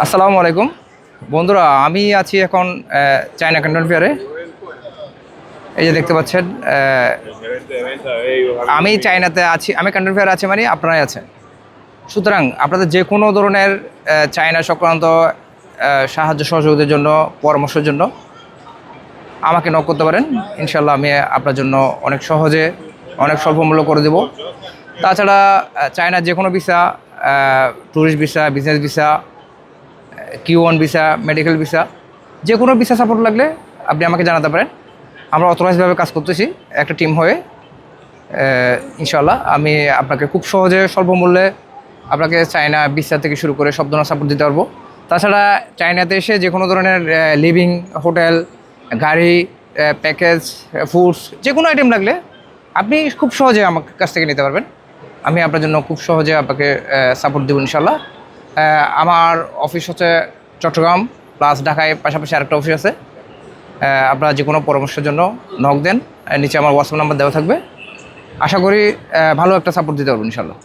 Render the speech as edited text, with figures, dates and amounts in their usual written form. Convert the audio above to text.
আসসালামু আলাইকুম বন্ধুরা, আমি আছি এখন চায়না ক্যান্টন ফেয়ারে। এই যে দেখতে পাচ্ছেন, আমি চায়নাতে আছি, আমি ক্যান্টন ফেয়ারে আছি মানে আপনারাই আছেন। সুতরাং আপনাদের যে কোনো ধরনের চায়না সংক্রান্ত সাহায্য সহযোগিতার জন্য, পরামর্শের জন্য আমাকে নক করতে পারেন। ইনশাল্লাহ আমি আপনার জন্য অনেক সহজে, অনেক স্বল্প মূল্য করে দেব। তাছাড়া চায়নার যে কোনো visa, tourist visa, business visa, Q1 visa, medical visa, যে কোনো ভিসা সাপোর্ট লাগলে আপনি আমাকে জানাতে পারেন। আমরা অথরাইজভাবে কাজ করতেছি একটা টিম হয়ে। ইনশাল্লাহ আমি আপনাকে খুব সহজে স্বল্প মূল্যে আপনাকে চায়না ভিসা থেকে শুরু করে সব ধরনের সাপোর্ট দিতে পারবো। তাছাড়া চায়নাতে এসে যে কোনো ধরনের লিভিং, হোটেল, গাড়ি, প্যাকেজ, ফুডস, যে কোনো আইটেম লাগলে আপনি খুব সহজে আমার কাছ থেকে নিতে পারবেন। আমি আপনার জন্য খুব সহজে আপনাকে সাপোর্ট দেবো ইনশাল্লাহ। আমার অফিস হচ্ছে চট্টগ্রাম প্লাস ঢাকায়, পাশাপাশি আরেকটা অফিস আছে। আপনারা যে কোনো পরামর্শের জন্য নক দেন, নিচে আমার হোয়াটসঅ্যাপ নাম্বার দেওয়া থাকবে। আশা করি ভালো একটা সাপোর্ট দিতে পারবো ইনশাল্লাহ।